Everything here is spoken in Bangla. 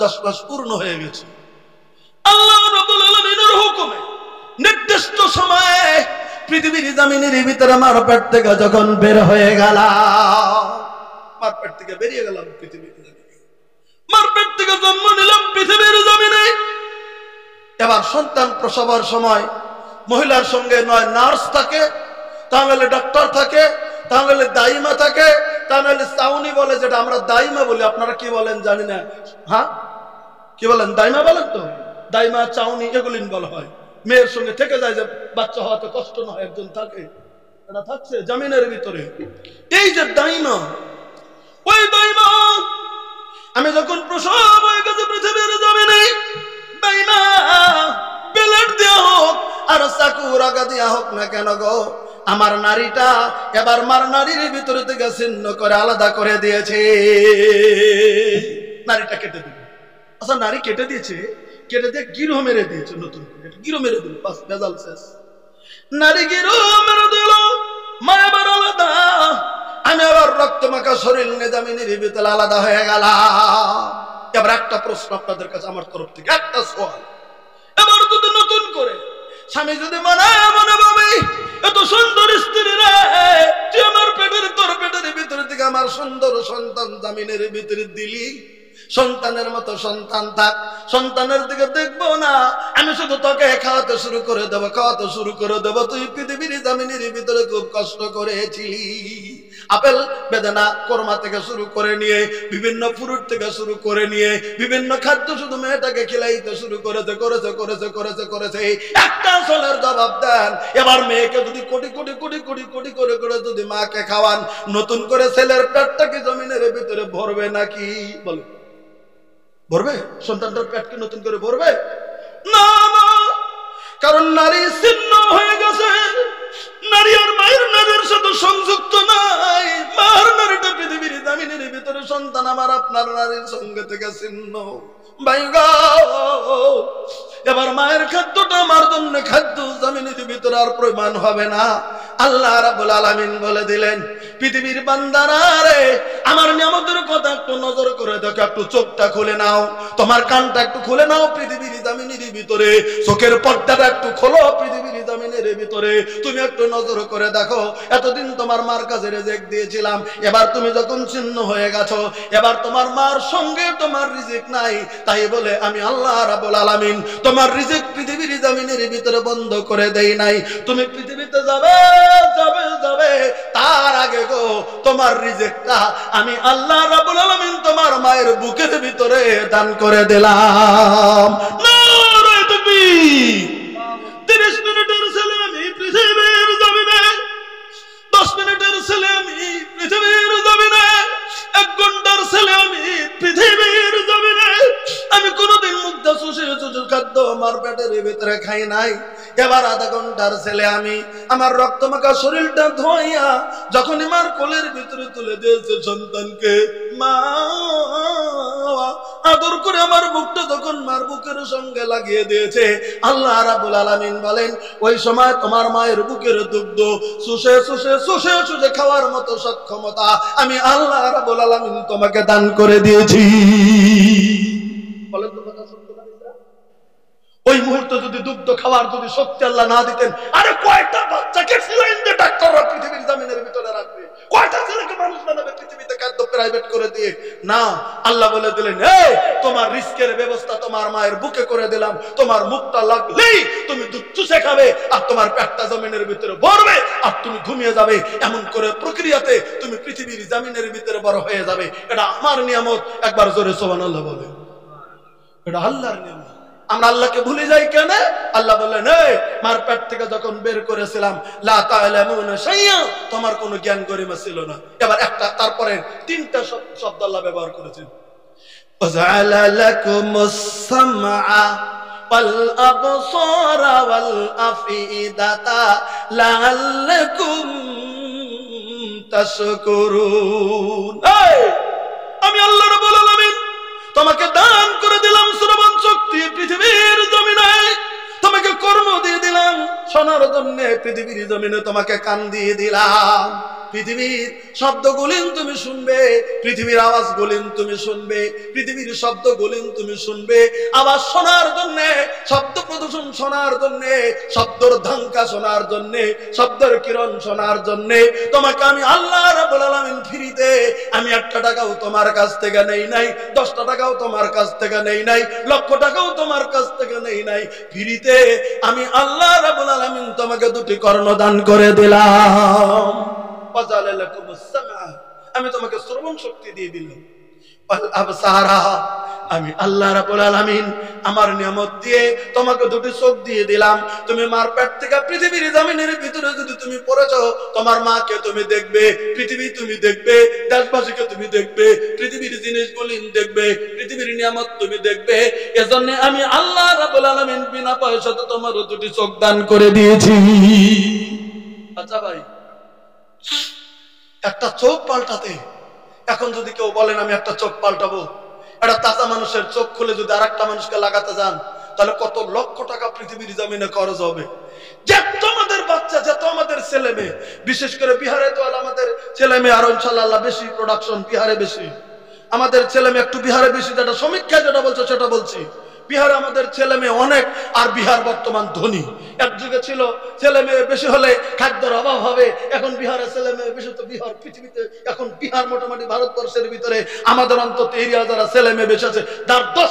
10 মাস পূর্ণ হয়ে গেছে। আল্লাহ রাব্বুল আলামিনের হুকুমে নির্দিষ্ট সময়ে পৃথিবীর জমিনের ভিতরে আমার পেট থেকে যখন বের হয়ে গেল, আমার পেট থেকে বেরিয়ে গেলাম পৃথিবীর জমিনে, আমার পেট থেকে জন্ম নিলাম পৃথিবীর জমিনে। এবার সন্তান প্রসবের সময় মহিলার সঙ্গে নয় নার্স থাকে, তাহলে ডক্টর থাকে, তাহলে দাইমা থাকে, তাহলে চাউনি বলে, যেটা আমরা দাইমা বলি, আপনারা কি বলেন জানি না। হ্যাঁ কি বলেন? দাইমা বলেন তো? দাইমা চাউনি এগুলি বলা হয়। মেয়ের সঙ্গে থেকে যায় যে বাচ্চা হওয়াতে কষ্ট না হয়, একজন থাকে, এটা থাকছে জামিনের ভিতরে। এই যে দাইমা, ওই দাইমা আমি যখন প্রসব হয়ে গেছে পৃথিবীর জমিনে, দাইমা বেলেট দেওয়া হোক আর চাকু রাগা দেওয়া হোক না কেন গো, আমার নারীটা এবার মার নারীর ভিতরে থেকে ছিন্ন করে আলাদা করে দিয়েছে। নারীটা কেটে দিল। আচ্ছা নারী কেটে দিয়েছে, কেটে দিয়ে গিরো মেরে দিয়েছে, নতুন করে গিরো মেরে দিল, বাস ভেজাল শেষ। নারী গিরো মেরে দিল, মা এবার আলাদা, আমি আবার রক্ত মাখা শরীর নিজামিনের ভিতরে আলাদা হয়ে গেলাম। এবার একটা প্রশ্ন আপনাদের কাছে আমার তরফ থেকে, একটা সওয়াল। এবার যদি নতুন করে স্বামী যদি মনে ভাবে এত সুন্দর স্ত্রী রে, তুই আমার পেটের, তোর পেটের ভিতরে থেকে আমার সুন্দর সন্তান জামিনের ভিতরে দিলি, সন্তানের মতো সন্তান থাক, সন্তানের দিকে দেখবো না, আমি শুধু তোকে খাওয়াতে শুরু করে দেবো, খাওয়াতে শুরু করে দেবো। তুই পৃথিবীর জামিনের ভিতরে খুব কষ্ট করেছিলি, আপেল বেদানা কোরমা থেকে শুরু করে নিয়ে, বিভিন্ন ফ্রুট থেকে শুরু করে নিয়ে, বিভিন্ন খাদ্য শুধু মেয়েটাকে খিলাইতে শুরু করেছে করেছে করেছে করেছে করেছে। একটা আসলের জবাব দেন, এবার মেয়েকে যদি কোটি কোটি কোটি কোটি কোটি করে করে যদি মাকে খাওয়ান, নতুন করে ছেলের পেটটা কি জমিনের ভিতরে ভরবে নাকি? বলে ভরবে? সন্তানটার পেটকে নতুন করে ভরবে না, না। কারণ নারী ছিন্ন হয়ে গেছে, নারী আর মায়ের নারীর সাথে সংযুক্ত নাই। মার নারীটা পৃথিবীর জামিনের ভিতরে, সন্তান আমার আপনার নারীর সঙ্গে থেকে ছিন্ন। ভাই গো, এবার মায়ের খাদ্যটা আমার জন্য খাদ্য জামিনের ভিতরে আর প্রমাণ হবে না। আল্লাহ রাব্বুল আলামিন বলে দিলেন, পৃথিবীর বান্দারা রে, আমার নিয়ামতের কথা একটু নজর করে দেখো, একটু চোখটা খুলে নাও, তোমার কানটা একটু খুলে নাও পৃথিবীর জামিনের ভিতরে, চোখের পর্দাটা একটু খোলো পৃথিবীর জামিনের ভিতরে। তুমি একটু নজর করে দেখো, এতদিন তোমার মার কাছে রিজিক দিয়েছিলাম, এবার তুমি যখন ছিন্ন হয়ে গেছো, এবার তোমার মার সঙ্গে তোমার রিজিক নাই, তাই বলে আমি আল্লাহ রাব্বুল আলামিন তোমার রিজিক পৃথিবীর জামিনের ভিতরে বন্ধ করে দেই নাই। তুমি পৃথিবীতে যাবে যাবে যাবে, তার আগে গো তোমার রিজিকটা আমি আল্লাহ রাব্বুল আলামিন তোমার মায়ের বুকের ভিতরে দান করে দিলাম। নারে তাকবীর। 30 মিনিটের ছেলে আমি পৃথিবীর জমিনে, 10 মিনিটের ছেলে আমি পৃথিবীর জমিনে, 1 ঘন্টার ছেলে আমি পৃথিবীর জমিনে। আমি কোনোদিন মুগ্ধ সুশে সুশে খাদ্য আমার পেটের ভিতরে খাই নাই। এবার আধা ঘন্টার ছেলে আমি, আমার রক্ত মাখা শরীরটা ধোয়া যখন আমার কোলের ভিতরে তুলে দিয়েছে সন্তানকে, মা আদর করে আমার বুকটা যখন মার বুকের সঙ্গে লাগিয়ে দিয়েছে, আল্লাহ রাব্বুল আলামিন বলেন, ওই সময় তোমার মায়ের বুকের দুগ্ধ শুষে শুষে শুষে শুষে খাওয়ার মতো সক্ষমতা আমি আল্লাহ রাব্বুল আলামিন তোমাকে দান করে দিয়েছি। বলেন তো কথা সত্য না? ওই মুহূর্তে যদি দুগ্ধ খাওয়ার যদি শক্তি আল্লাহ না দিতেন, আরে কয়টা বাচ্চাকে সিলাইন দিয়ে ডাক্তাররা পৃথিবীর জমিনের ভিতরে রাখবে? কয়টা ছেলেকে মানুষ বানাবে পৃথিবীতে খাদ্য প্রাইভেট করে দিয়ে? না, আল্লাহ বলে দিলেন, এই তোমার রিস্কের ব্যবস্থা তোমার মায়ের বুকে করে দিলাম, তোমার মুখটা লাগলেই তুমি দুধ চুষে খাবে আর তোমার পেটটা জমিনের ভিতরে ভরবে আর তুমি ঘুমিয়ে যাবে। এমন করে প্রক্রিয়াতে তুমি পৃথিবীর জমিনের ভিতরে বড় হয়ে যাবে। এটা আমার নিয়ামত। একবার জোরে সুবহানাল্লাহ বলে। এটা আল্লাহর নিয়ামত। আমরা আল্লাহকে ভুলে যাই কেন? আল্লাহ বললেন, এই মার পেট থেকে যখন বের করেছিলাম, লা তা'লামুনা শাইআ, তোমার কোনো জ্ঞান গরিমা ছিল না। এবার একটা, তারপরে 3টা শব্দ আল্লাহ ব্যবহার করেছেন, ওয়াজআলা লাকুমুস সামআ ওয়াল আবসারা ওয়াল আফইদাতা লাআল্লাকুম তাশকুরুন। এই আমি আল্লাহ রাব্বুল আলামিন তোমাকে দান করে দিলাম শ্রবণ শক্তি পৃথিবীর জমিনে, তোমাকে কর্ম দিয়ে দিলাম শোনার জন্য পৃথিবীর জমিনে, তোমাকে কান দিয়ে দিলাম। পৃথিবীর শব্দগুলিন তুমি শুনবে, পৃথিবীর আওয়াজগুলিন তুমি শুনবে, পৃথিবীর শব্দগুলিন তুমি শুনবে। আওয়াজ শোনার জন্য, শব্দ প্রদূষণ শোনার জন্য, শব্দের ধাঙ্কা শোনার জন্য, শব্দের কিরণ শোনার জন্য তোমাকে আমি আল্লাহ রাব্বুল আলামিন ফ্রিতে, আমি 1 টাকাও তোমার কাছ থেকে নেই নাই, 10 টাকাও তোমার কাছ থেকে নেই নাই, লক্ষ টাকাও তোমার কাছ থেকে নেই নাই, ফ্রিতে আমি আল্লাহ রাব্বুল আলামিন তোমাকে 2টি কর্ণ দান করে দিলাম। আমি তোমাকে শ্রবণ শক্তি দিয়ে দিলাম। আমি আল্লাহ রাব্বুল আলামিন আমার নিয়ামত দিয়ে তোমাকে 2টি চোখ দিয়ে দিলাম। তুমি মার পেট থেকে পৃথিবীর জমিনের ভিতরে যদি তুমি পড়েছো, তোমার মাকে তুমি দেখবে, পৃথিবী তুমি দেখবে, দেশবাসীকে তুমি দেখবে, পৃথিবীর জিনিসগুলি দেখবে, পৃথিবীর নিয়ামত তুমি দেখবে। এজন্য আমি আল্লাহ রাব্বুল আলামিন বিনা পয়সাতে তোমার 2টি চোখ দান করে দিয়েছি। আচ্ছা ভাই, একটা চোখ পাল্টাতে এখন যদি কেউ বলেন আমি একটা চোখ পাল্টাবো, একটা তাজা মানুষের চোখ খুলে যদি আরেকটা মানুষকে লাগাতে যান, তাহলে কত লক্ষ টাকা পৃথিবীর জমিনে খরচ হবে। যত আমাদের বাচ্চা, যত আমাদের ছেলে মেয়ে, বিশেষ করে বিহারে তো আমাদের ছেলে মেয়ে আরো ইনশাআল্লাহ বেশি প্রোডাকশন, বিহারে বেশি আমাদের ছেলে মেয়ে, একটু বিহারে বেশি, যেটা সমীক্ষা যেটা বলছে সেটা বলছি। বিহারে আমাদের ছেলে মেয়ে অনেক, আর বিহার বর্তমান ধনী। এক যুগে ছিল ছেলে মেয়ে বেশি হলে খাদ্যের অভাব হবে, এখন বিহারের ছেলে মেয়ে বেশি। তো বিহার পৃথিবীতে এখন, বিহার মোটামুটি ভারতবর্ষের ভিতরে আমাদের অন্তত এরিয়া যারা ছেলে মেয়ে বেশি আছে, তার 10